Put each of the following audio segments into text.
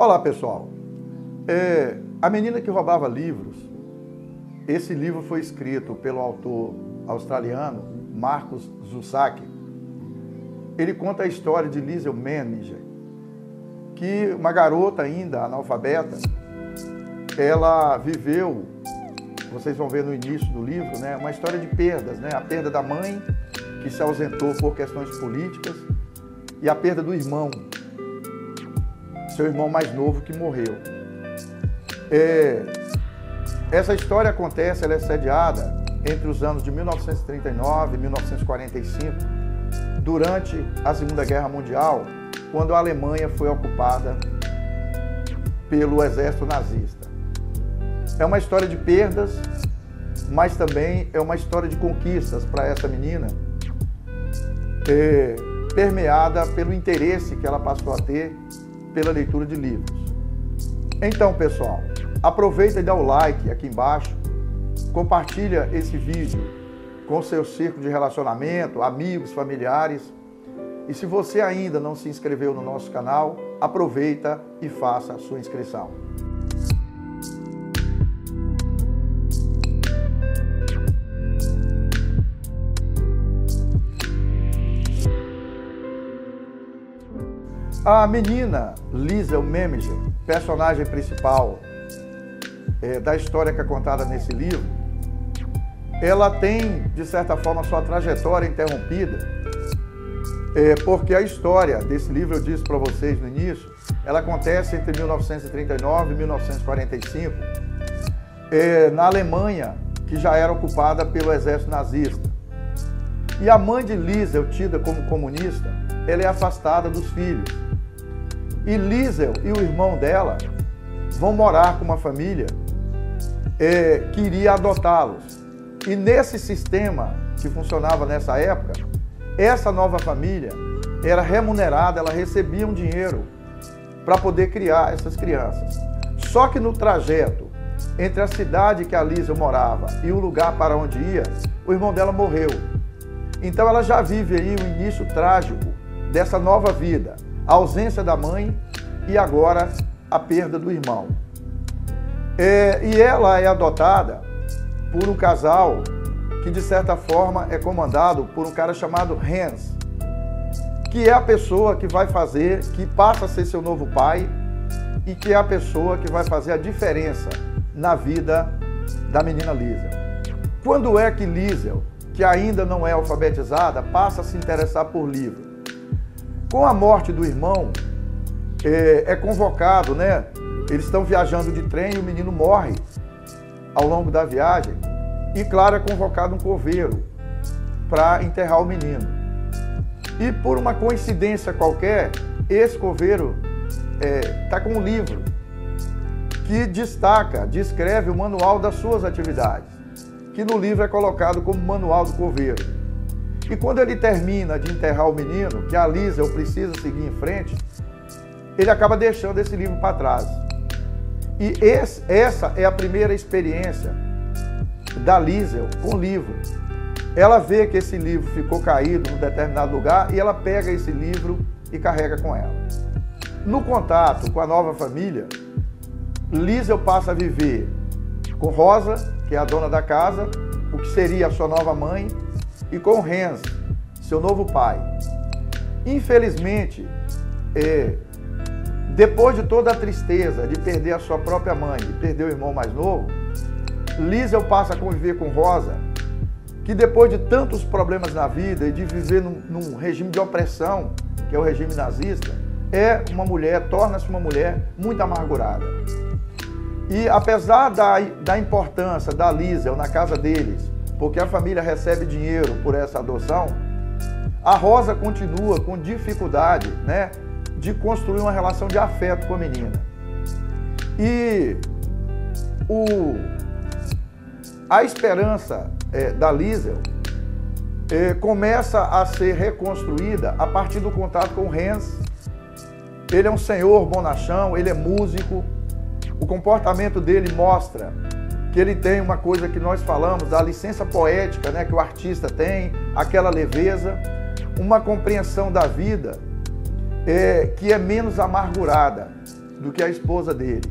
Olá, pessoal. A Menina que Roubava Livros, esse livro foi escrito pelo autor australiano Marcus Zusak. Ele conta a história de Liesl Meminger, que uma garota ainda analfabeta, ela viveu, vocês vão ver no início do livro, né, uma história de perdas, né, a perda da mãe, que se ausentou por questões políticas, e a perda do irmão, seu irmão mais novo, que morreu. Essa história acontece, ela é sediada entre os anos de 1939 e 1945, durante a Segunda Guerra Mundial, quando a Alemanha foi ocupada pelo exército nazista. É uma história de perdas, mas também é uma história de conquistas para essa menina, permeada pelo interesse que ela passou a ter pela leitura de livros. Então, pessoal, aproveita e dá o like aqui embaixo, compartilha esse vídeo com seu círculo de relacionamento, amigos, familiares. E se você ainda não se inscreveu no nosso canal, aproveita e faça a sua inscrição. A menina Liesl Meminger, personagem principal da história que é contada nesse livro, ela tem, de certa forma, sua trajetória interrompida, porque a história desse livro, eu disse para vocês no início, ela acontece entre 1939 e 1945, na Alemanha, que já era ocupada pelo exército nazista. E a mãe de Liesl, tida como comunista, ela é afastada dos filhos. E Liesl e o irmão dela vão morar com uma família que iria adotá-los. E nesse sistema que funcionava nessa época, essa nova família era remunerada, ela recebia um dinheiro para poder criar essas crianças. Só que no trajeto entre a cidade que a Liesl morava e o lugar para onde ia, o irmão dela morreu. Então ela já vive aí o início trágico dessa nova vida, a ausência da mãe e agora a perda do irmão. E ela é adotada por um casal que, de certa forma, é comandado por um cara chamado Hans, que é a pessoa que vai fazer, que passa a ser seu novo pai e que é a pessoa que vai fazer a diferença na vida da menina Liesl. Quando é que Liesl, que ainda não é alfabetizada, passa a se interessar por livro? Com a morte do irmão, é convocado, né? Eles estão viajando de trem e o menino morre ao longo da viagem. E, claro, é convocado um coveiro para enterrar o menino. E, por uma coincidência qualquer, esse coveiro está com um livro que descreve o manual das suas atividades, que no livro é colocado como manual do coveiro. E quando ele termina de enterrar o menino, que a Liesl precisa seguir em frente, ele acaba deixando esse livro para trás. E essa é a primeira experiência da Liesl com o livro. Ela vê que esse livro ficou caído num determinado lugar e ela pega esse livro e carrega com ela. No contato com a nova família, Liesl passa a viver com Rosa, que é a dona da casa, o que seria a sua nova mãe, e com Hans, seu novo pai. Infelizmente, depois de toda a tristeza de perder a sua própria mãe e perder o irmão mais novo, Liesl passa a conviver com Rosa, que depois de tantos problemas na vida e de viver num regime de opressão, que é o regime nazista, torna-se uma mulher muito amargurada. E apesar da importância da Liesl na casa deles, porque a família recebe dinheiro por essa adoção, a Rosa continua com dificuldade, né, de construir uma relação de afeto com a menina. E a esperança da Liesl começa a ser reconstruída a partir do contato com o Hans. Ele é um senhor bonachão, ele é músico, o comportamento dele mostra que ele tem uma coisa que nós falamos, da licença poética, né, que o artista tem, aquela leveza, uma compreensão da vida que é menos amargurada do que a esposa dele.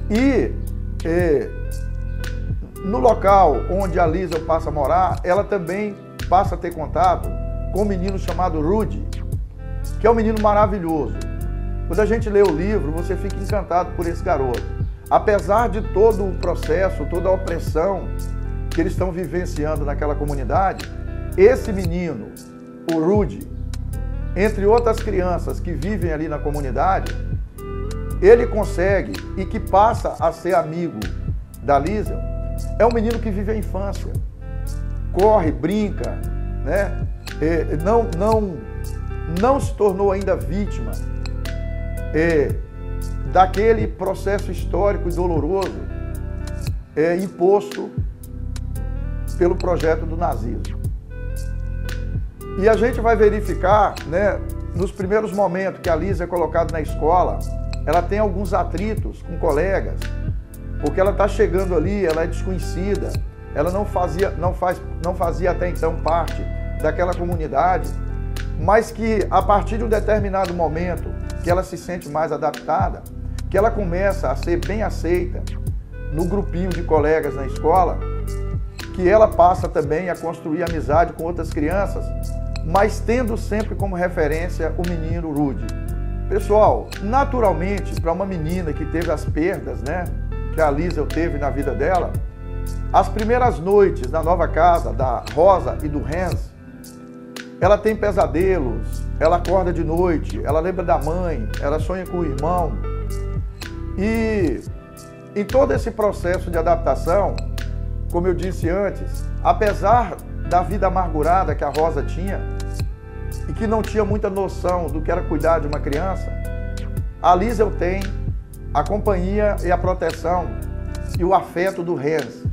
E no local onde a Liesel passa a morar, ela também passa a ter contato com um menino chamado Rudy, que é um menino maravilhoso. Quando a gente lê o livro, você fica encantado por esse garoto. Apesar de todo o processo, toda a opressão que eles estão vivenciando naquela comunidade, esse menino, o Rudy, entre outras crianças que vivem ali na comunidade, ele consegue, e que passa a ser amigo da Liesel, é um menino que vive a infância, corre, brinca, né? Não se tornou ainda vítima daquele processo histórico e doloroso imposto pelo projeto do nazismo. E a gente vai verificar, né, nos primeiros momentos que a Liesel é colocada na escola, ela tem alguns atritos com colegas, porque ela está chegando ali, ela é desconhecida, ela não fazia até então parte daquela comunidade, mas que a partir de um determinado momento que ela se sente mais adaptada, que ela começa a ser bem aceita no grupinho de colegas na escola, que ela passa também a construir amizade com outras crianças, mas tendo sempre como referência o menino Rudy. Pessoal, naturalmente, para uma menina que teve as perdas, né, que a Liesel teve na vida dela, as primeiras noites na nova casa da Rosa e do Hans, ela tem pesadelos, ela acorda de noite, ela lembra da mãe, ela sonha com o irmão. E em todo esse processo de adaptação, como eu disse antes, apesar da vida amargurada que a Rosa tinha e que não tinha muita noção do que era cuidar de uma criança, a Liesel tem a companhia e a proteção e o afeto do Hans.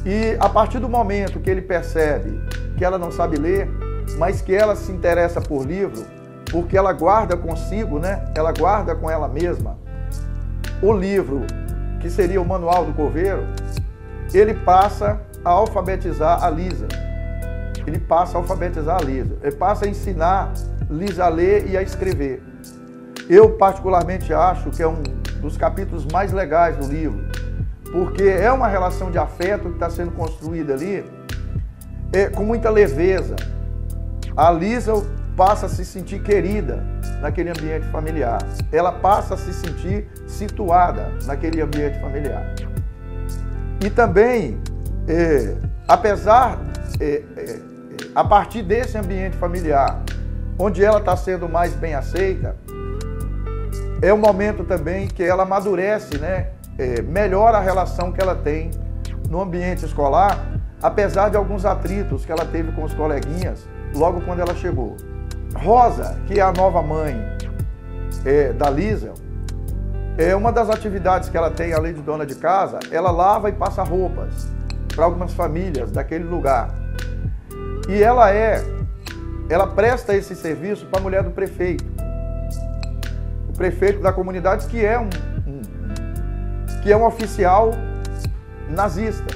E a partir do momento que ele percebe que ela não sabe ler, mas que ela se interessa por livro, porque ela guarda consigo, né? Ela guarda com ela mesma o livro que seria o Manual do Coveiro, ele passa a alfabetizar a Liesel. Ele passa a ensinar Liesel a ler e a escrever. Eu particularmente acho que é um dos capítulos mais legais do livro, porque é uma relação de afeto que está sendo construída ali com muita leveza. A Liesel passa a se sentir querida naquele ambiente familiar. Ela passa a se sentir situada naquele ambiente familiar. E também, a partir desse ambiente familiar, onde ela está sendo mais bem aceita, é um momento também que ela amadurece, né? Melhora a relação que ela tem no ambiente escolar, apesar de alguns atritos que ela teve com os coleguinhas logo quando ela chegou. Rosa, que é a nova mãe da Liesel, uma das atividades que ela tem, além de dona de casa, ela lava e passa roupas para algumas famílias daquele lugar. E ela presta esse serviço para a mulher do prefeito. O prefeito da comunidade, que é um oficial nazista.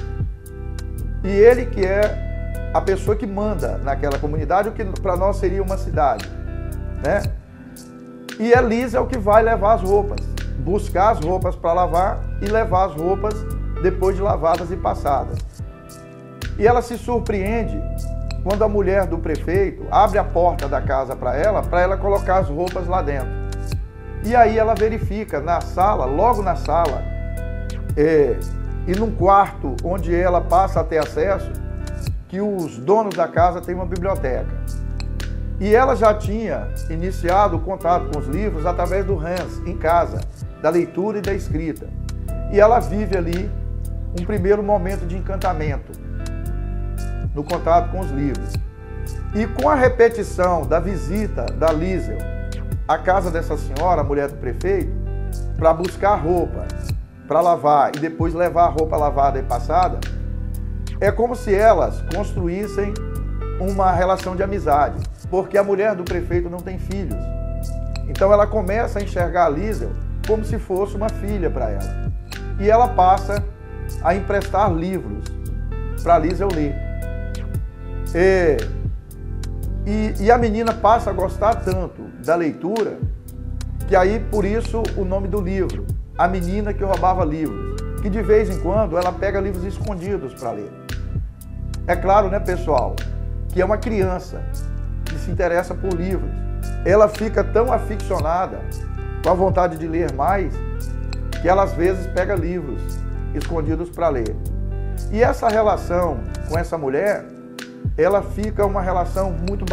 E ele que é a pessoa que manda naquela comunidade, o que para nós seria uma cidade, né? E é Liesel que vai levar as roupas, buscar as roupas para lavar e levar as roupas depois de lavadas e passadas. E ela se surpreende quando a mulher do prefeito abre a porta da casa para ela colocar as roupas lá dentro. E aí ela verifica na sala, logo na sala, e num quarto onde ela passa a ter acesso, que os donos da casa têm uma biblioteca. E ela já tinha iniciado o contato com os livros através do Hans, em casa, da leitura e da escrita. E ela vive ali um primeiro momento de encantamento no contato com os livros. E com a repetição da visita da Liesel à casa dessa senhora, a mulher do prefeito, para buscar roupa, para lavar e depois levar a roupa lavada e passada, é como se elas construíssem uma relação de amizade, porque a mulher do prefeito não tem filhos. Então ela começa a enxergar a Liesel como se fosse uma filha para ela. E ela passa a emprestar livros para a Liesel ler. E a menina passa a gostar tanto da leitura que aí, por isso, o nome do livro, A Menina que Roubava Livros, que de vez em quando ela pega livros escondidos para ler. É claro, né, pessoal, que é uma criança que se interessa por livros. Ela fica tão aficionada, com a vontade de ler mais, que ela às vezes pega livros escondidos para ler. E essa relação com essa mulher, ela fica uma relação muito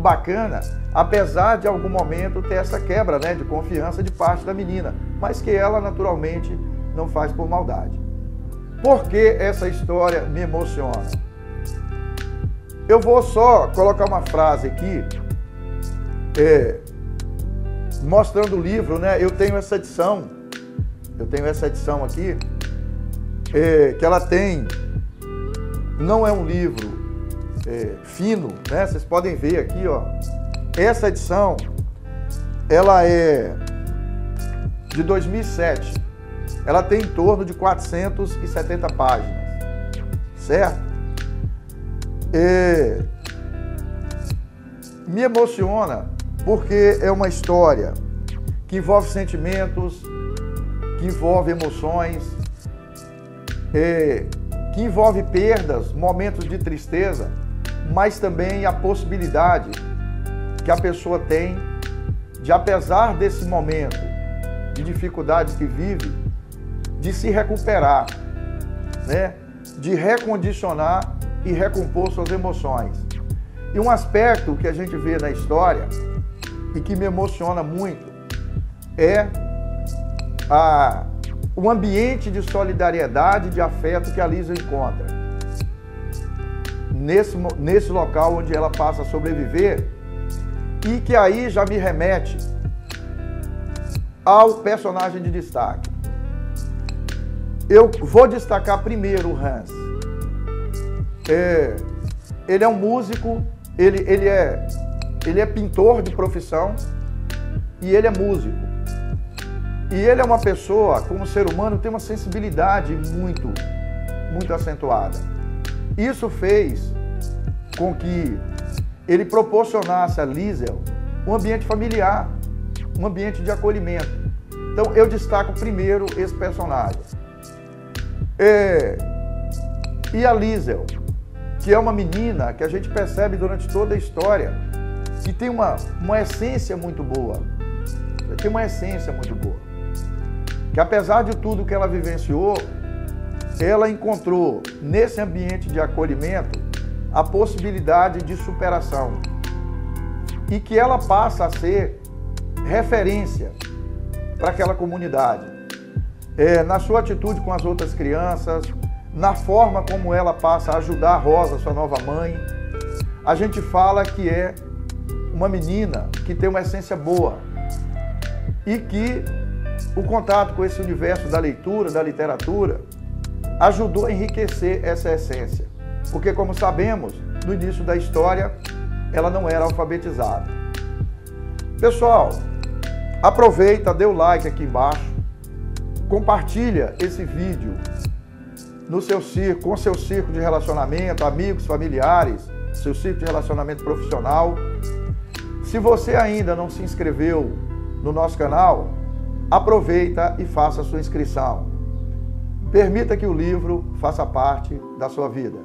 bacana, apesar de em algum momento ter essa quebra, né, de confiança de parte da menina, mas que ela naturalmente não faz por maldade. Por que essa história me emociona? Eu vou só colocar uma frase aqui, mostrando o livro, né? Eu tenho essa edição aqui, que ela tem, não é um livro fino, né? Vocês podem ver aqui, ó. Essa edição, ela é de 2007. Ela tem em torno de 470 páginas, certo? Me emociona porque é uma história que envolve sentimentos, que envolve emoções, que envolve perdas, momentos de tristeza, mas também a possibilidade que a pessoa tem de, apesar desse momento de dificuldade que vive, de se recuperar, né? De recondicionar e recompor suas emoções. E um aspecto que a gente vê na história e que me emociona muito é o ambiente de solidariedade, de afeto que a Lisa encontra nesse local onde ela passa a sobreviver, e que aí já me remete ao personagem de destaque. Eu vou destacar primeiro o Hans. Ele é um músico, ele é pintor de profissão e ele é músico. E ele é uma pessoa, como ser humano, tem uma sensibilidade muito acentuada. Isso fez com que ele proporcionasse a Liesel um ambiente familiar, um ambiente de acolhimento. Então eu destaco primeiro esse personagem. E a Liesel, que é uma menina que a gente percebe durante toda a história, que tem uma essência muito boa. Tem uma essência muito boa. Que apesar de tudo que ela vivenciou, ela encontrou nesse ambiente de acolhimento a possibilidade de superação. E que ela passa a ser referência para aquela comunidade. Na sua atitude com as outras crianças, na forma como ela passa a ajudar a Rosa, sua nova mãe. A gente fala que é uma menina que tem uma essência boa e que o contato com esse universo da leitura, da literatura, ajudou a enriquecer essa essência. Porque, como sabemos, no início da história, ela não era alfabetizada. Pessoal, aproveita, dê o like aqui embaixo, compartilha esse vídeo no seu círculo, com seu círculo de relacionamento, amigos, familiares, seu círculo de relacionamento profissional. Se você ainda não se inscreveu no nosso canal, aproveita e faça a sua inscrição. Permita que o livro faça parte da sua vida.